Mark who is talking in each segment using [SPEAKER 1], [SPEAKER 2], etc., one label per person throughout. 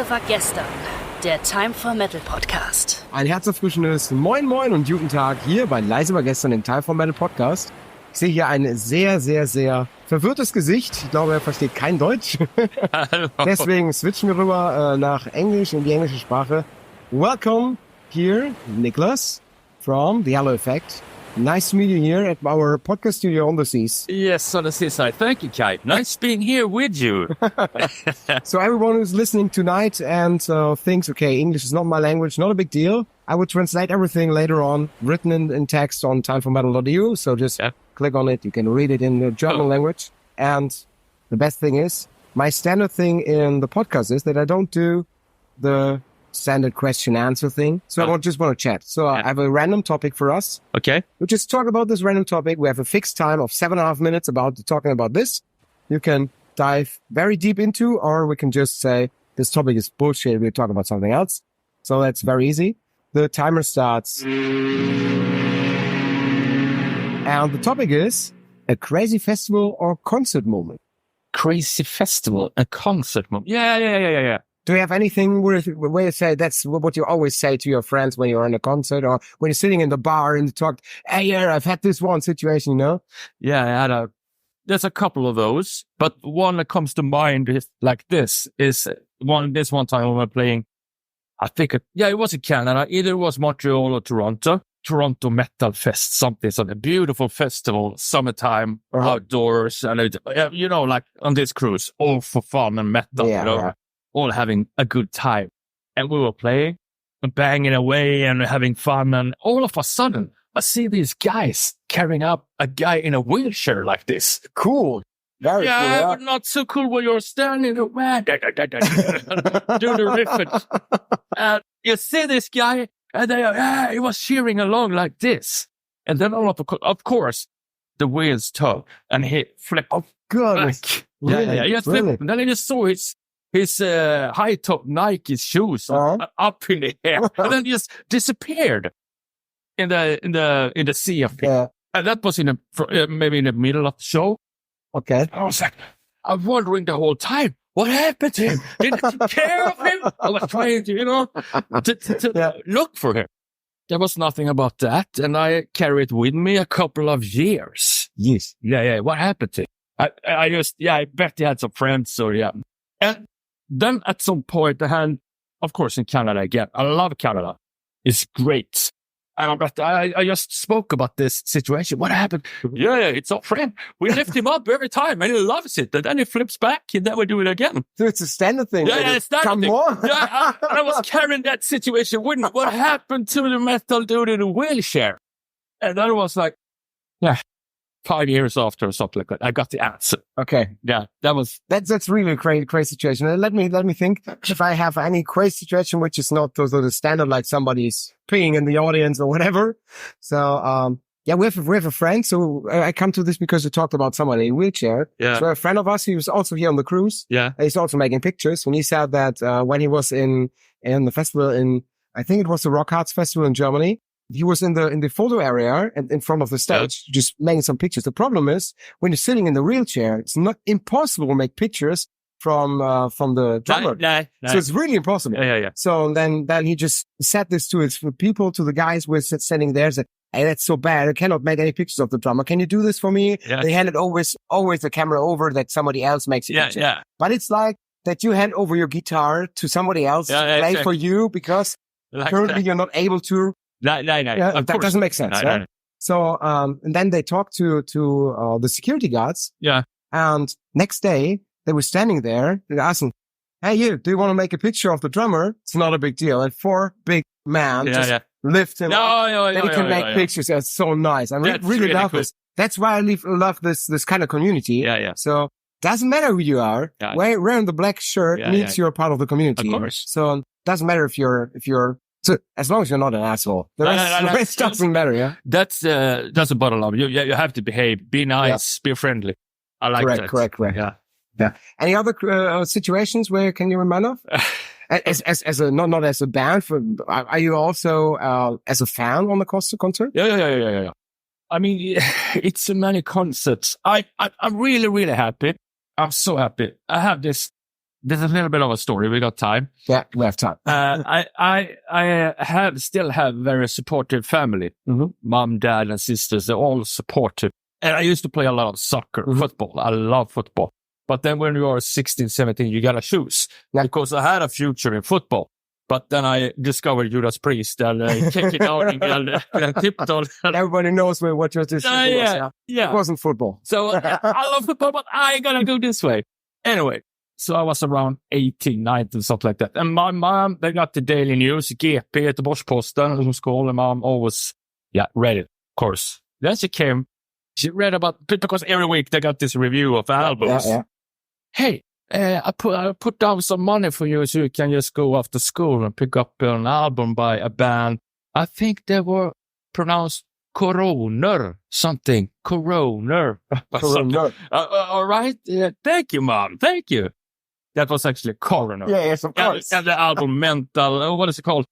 [SPEAKER 1] Leise war gestern, der Time for Metal Podcast.
[SPEAKER 2] Ein herzerfrischendes Moin Moin und guten Tag hier bei Leise war gestern, dem Time for Metal Podcast. Ich sehe hier ein sehr, sehr, sehr verwirrtes Gesicht. Ich glaube, er versteht kein Deutsch.
[SPEAKER 3] Hallo.
[SPEAKER 2] Deswegen switchen wir rüber nach Englisch, in die englische Sprache. Welcome here, Niclas from The Halo Effect. Nice to meet you here at our podcast studio on the seas.
[SPEAKER 3] Yes, on the seaside. Thank you, Kate. Nice being here with you.
[SPEAKER 2] So everyone who's listening tonight and thinks, okay, English is not my language, not a big deal. I will translate everything later on, written in text on timeformetal.eu. So just click on it. You can read it in the German language. And the best thing is, my standard thing in the podcast is that I don't do the standard question-answer thing. So I just want to chat. So I have a random topic for us.
[SPEAKER 3] Okay.
[SPEAKER 2] We just talk about this random topic. We have a fixed time of 7.5 minutes talking about this. You can dive very deep into, or we can just say, this topic is bullshit. We'll talk about something else. So that's very easy. The timer starts. And the topic is a crazy festival or concert moment.
[SPEAKER 3] Crazy festival, a concert moment. Yeah.
[SPEAKER 2] Do you have anything where you say that's what you always say to your friends when you're in a concert or when you're sitting in the bar and you talk, hey, yeah, I've had this one situation, you know?
[SPEAKER 3] Yeah, there's a couple of those, but one that comes to mind is like this one time when we were playing, I think it was in Canada. Either it was Montreal or Toronto Metal Fest, something, a beautiful festival, summertime, outdoors, and like on this cruise, all for fun and metal, all having a good time. And we were playing and banging away and having fun. And all of a sudden, I see these guys carrying up a guy in a wheelchair like this.
[SPEAKER 2] Cool. Very cool. Yeah,
[SPEAKER 3] but not so cool when you're standing there. Do the riff. And you see this guy, and he was cheering along like this. And then all of course, the wheels turn and he flipped off.
[SPEAKER 2] Goodness.
[SPEAKER 3] Yeah. He flipped. And then I just saw his high top Nike shoes up in the air, and then just disappeared in the sea of people. And that was maybe in the middle of the show.
[SPEAKER 2] Okay.
[SPEAKER 3] I was like, I'm wondering the whole time, what happened to him? Did I take care of him? I was trying to look for him. There was nothing about that, and I carried it with me a couple of years.
[SPEAKER 2] Yes.
[SPEAKER 3] Yeah. What happened to him? I bet he had some friends, so yeah. And then at some point, of course, in Canada again. I love Canada. It's great. But I just spoke about this situation. What happened? Yeah, it's our friend. We lift him up every time, and he loves it. And then he flips back, and then we do it again.
[SPEAKER 2] So it's a standard thing.
[SPEAKER 3] Yeah, it's standard
[SPEAKER 2] thing.
[SPEAKER 3] On. I was carrying that situation with me. What happened to the metal dude in a wheelchair? And then it was like, 5 years after or something like that, I got the answer.
[SPEAKER 2] Okay.
[SPEAKER 3] Yeah,
[SPEAKER 2] that's really a crazy situation. Let me think if I have any crazy situation which is not the standard, like somebody's peeing in the audience or whatever. So, we have a friend. So I come to this because we talked about somebody in a wheelchair.
[SPEAKER 3] Yeah.
[SPEAKER 2] So a friend of us, he was also here on the cruise.
[SPEAKER 3] Yeah.
[SPEAKER 2] He's also making pictures. When he said that, when he was in the festival I think it was the Rock Hearts Festival in Germany, he was in the photo area and in front of the stage, just making some pictures. The problem is when you're sitting in the wheelchair, it's not impossible to make pictures from the drummer.
[SPEAKER 3] No.
[SPEAKER 2] So it's really impossible.
[SPEAKER 3] Yeah.
[SPEAKER 2] So then he just said this to the guys who were standing there, said, hey, that's so bad. I cannot make any pictures of the drummer. Can you do this for me?
[SPEAKER 3] Yeah.
[SPEAKER 2] They handed always the camera over that somebody else makes a picture.
[SPEAKER 3] Yeah.
[SPEAKER 2] But it's like that you hand over your guitar to somebody else to play for you because currently you're not able to.
[SPEAKER 3] No.
[SPEAKER 2] Yeah, that doesn't make sense.
[SPEAKER 3] No.
[SPEAKER 2] So, and then they talked to the security guards.
[SPEAKER 3] Yeah.
[SPEAKER 2] And next day they were standing there and asking, hey, do you want to make a picture of the drummer? It's not a big deal. And 4 big men lift him up. Then he can make pictures. That's so nice. I really love this. That's why I love this kind of community.
[SPEAKER 3] Yeah.
[SPEAKER 2] So doesn't matter who you are.
[SPEAKER 3] Yeah.
[SPEAKER 2] Wearing the black shirt means you're a part of the community.
[SPEAKER 3] Of course.
[SPEAKER 2] So doesn't matter if you're so as long as you're not an asshole, the rest doesn't matter. Yeah,
[SPEAKER 3] that's a bottom line. You have to behave, be nice, be friendly. I like that.
[SPEAKER 2] Correct. Yeah. Any other situations where can you remind of? As a not as a band, are you also as a fan on the concert?
[SPEAKER 3] Yeah. I mean, it's so many concerts. I'm really, really happy. I'm so happy. I have this this is a little bit of a story. We got time.
[SPEAKER 2] Yeah, we have time.
[SPEAKER 3] I still have very supportive family. Mom, dad, and sisters. They're all supportive. And I used to play a lot of soccer, football. I love football. But then when you are 16, 17, you got to choose. Because I had a future in football. But then I discovered Judas Priest and kicked it out and tipped on.
[SPEAKER 2] Everybody knows what your decision was.
[SPEAKER 3] Yeah.
[SPEAKER 2] It wasn't football.
[SPEAKER 3] So I love football, but I ain't gonna go this way. Anyway, so I was around 18, 19, something like that. And my mom, they got the daily news, GP, Göteborgs-Posten, as it was called. And mom always, read it, of course. Then she read about, because every week they got this review of albums.
[SPEAKER 2] Yeah.
[SPEAKER 3] Hey, I put down some money for you so you can just go after school and pick up an album by a band. I think they were pronounced Coroner, something. Coroner. All right. Thank you, Mom. Thank you. That was actually Coroner.
[SPEAKER 2] Yes, of course.
[SPEAKER 3] And the album Mental, what is it called?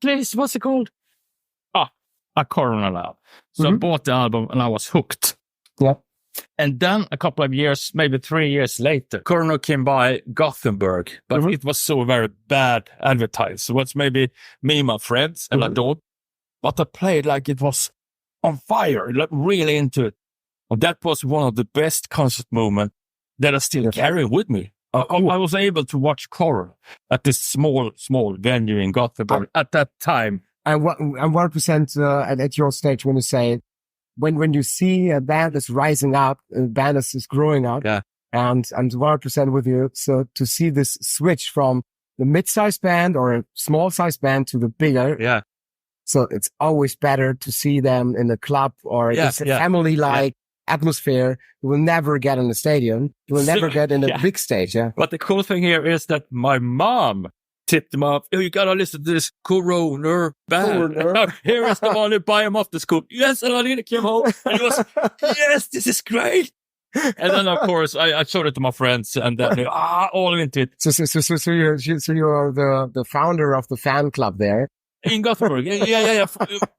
[SPEAKER 3] Please, what's it called? A Coroner album. So I bought the album and I was hooked.
[SPEAKER 2] Yeah.
[SPEAKER 3] And then a couple of years, maybe 3 years later, Coroner came by Gothenburg, but it was so very bad advertised. So it was maybe me and my friends and a dog, but I played like it was on fire, like really into it. And that was one of the best concert moments that I still carry with me. I was able to watch Coroner at this small venue in Gothenburg at that time.
[SPEAKER 2] And 1% at your stage when you say, when you see a band that's rising up, a band that's growing up, and 100% with you. So to see this switch from the mid-sized band or a small-sized band to the bigger.
[SPEAKER 3] Yeah.
[SPEAKER 2] So it's always better to see them in a club or it's a family-like atmosphere. You will never get in the stadium. You will never get in a big stage. Yeah.
[SPEAKER 3] But the cool thing here is that my mom tipped them up. Oh, you gotta listen to this Coroner band. Here is the one who buy him off the school. Yes, and I didn't come home. And he was, yes, this is great. And then, of course, I showed it to my friends, and then they all into it.
[SPEAKER 2] So you're the founder of the fan club there
[SPEAKER 3] in Gothenburg. Yeah.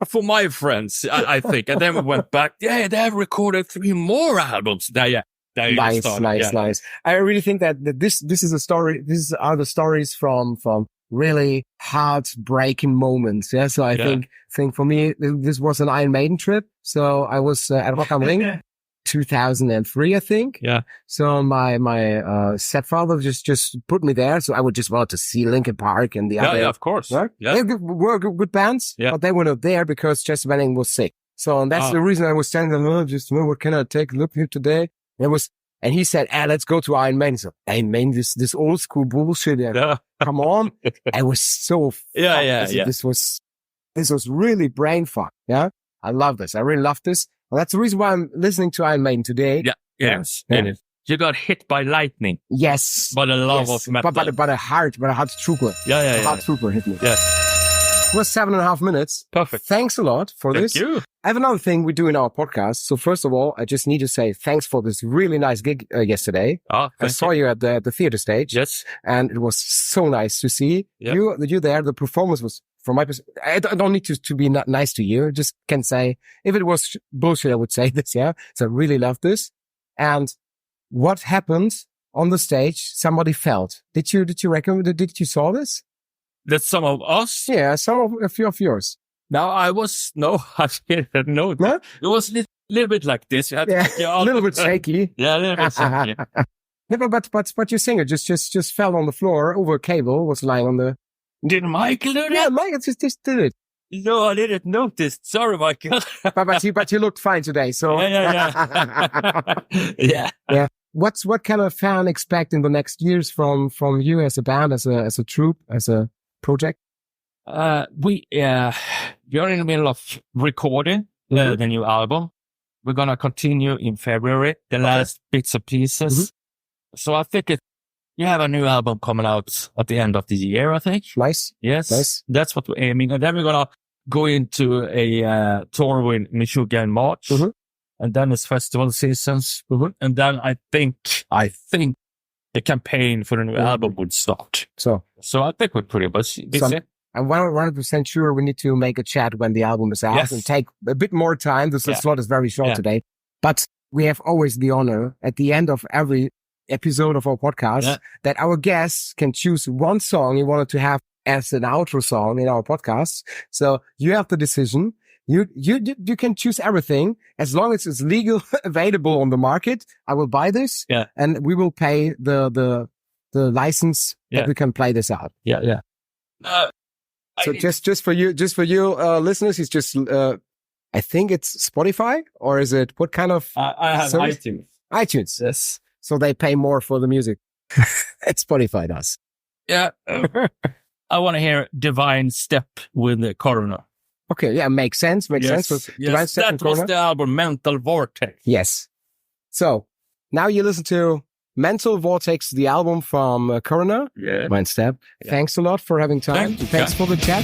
[SPEAKER 3] For my friends, I think. And then we went back. Yeah, they have recorded 3 more albums. Nice.
[SPEAKER 2] I really think that this is a story. These are the stories from really heartbreaking moments. Yeah. So I think for me, this was an Iron Maiden trip. So I was at Rock am Ring 2003, I think.
[SPEAKER 3] Yeah.
[SPEAKER 2] So my stepfather just put me there. So I would just want to see Linkin Park and the other.
[SPEAKER 3] Yeah, of course.
[SPEAKER 2] Right?
[SPEAKER 3] Yeah.
[SPEAKER 2] They were good bands, but they were not there because Chester Benning was sick. So that's the reason I was standing there. What can I take a look here today? And he said, let's go to Iron Maiden. So Iron Maiden, this old school bullshit. Come on. I was so This was really brain fuck. Yeah. I love this. I really love this. And that's the reason why I'm listening to Iron Maiden today.
[SPEAKER 3] Yeah. Yes. It is. You got hit by lightning.
[SPEAKER 2] Yes.
[SPEAKER 3] By the love of metal.
[SPEAKER 2] By a heart trooper.
[SPEAKER 3] Yeah.
[SPEAKER 2] Heart trooper hit me.
[SPEAKER 3] Yeah.
[SPEAKER 2] It was 7.5 minutes.
[SPEAKER 3] Perfect.
[SPEAKER 2] Thanks a lot for this.
[SPEAKER 3] Thank you.
[SPEAKER 2] I have another thing we do in our podcast. So first of all, I just need to say thanks for this really nice gig yesterday. I saw you at the theater stage.
[SPEAKER 3] Yes.
[SPEAKER 2] And it was so nice to see you there. The performance was, from my perspective, I don't need to be not nice to you. I just can say, if it was bullshit, I would say this. Yeah. So I really love this. And what happened on the stage, somebody felt. Did you reckon, did you saw this?
[SPEAKER 3] That some of us?
[SPEAKER 2] Yeah, a few of yours.
[SPEAKER 3] I didn't know.
[SPEAKER 2] No?
[SPEAKER 3] It was a little bit like this.
[SPEAKER 2] A little bit shaky.
[SPEAKER 3] Yeah, a little bit shaky.
[SPEAKER 2] Yeah, but your singer just fell on the floor over a cable, was lying on the...
[SPEAKER 3] Did Michael do that?
[SPEAKER 2] Yeah, Michael just did it.
[SPEAKER 3] No, I didn't notice. Sorry, Michael.
[SPEAKER 2] but he looked fine today, so...
[SPEAKER 3] Yeah.
[SPEAKER 2] Yeah. What can a fan expect in the next years from you as a band, as a troupe, as a project?
[SPEAKER 3] We are in the middle of recording the new album. We're going to continue in February, the last bits and pieces. So I think you have a new album coming out at the end of the year, I think.
[SPEAKER 2] Nice.
[SPEAKER 3] Yes.
[SPEAKER 2] Nice.
[SPEAKER 3] That's what we're aiming. And then we're going to go into a tour with Michigan in March. And then it's festival seasons. And then I think the campaign for the new album would start. So I think we're pretty busy.
[SPEAKER 2] I'm 100% sure we need to make a chat when the album is out and take a bit more time. The slot is very short today, but we have always the honor at the end of every episode of our podcast that our guests can choose one song you wanted to have as an outro song in our podcast. So you have the decision. You can choose everything as long as it's legal available on the market. I will buy this and we will pay the license that we can play this out.
[SPEAKER 3] Yeah.
[SPEAKER 2] So just for you listeners, it's just, I think it's Spotify, or is it, what kind of?
[SPEAKER 3] I have
[SPEAKER 2] service?
[SPEAKER 3] iTunes.
[SPEAKER 2] Yes. So they pay more for the music. Spotify does.
[SPEAKER 3] Yeah. I want to hear Divine Step with the Coroner.
[SPEAKER 2] Okay, yeah, makes sense. Divine Step
[SPEAKER 3] that
[SPEAKER 2] and
[SPEAKER 3] was
[SPEAKER 2] Coroner.
[SPEAKER 3] the album Mental Vortex.
[SPEAKER 2] Yes. So now you listen to Mental Vortex, the album from Coroner.
[SPEAKER 3] Yeah.
[SPEAKER 2] Divine Step. Thanks a lot for having time. Thanks for the chat.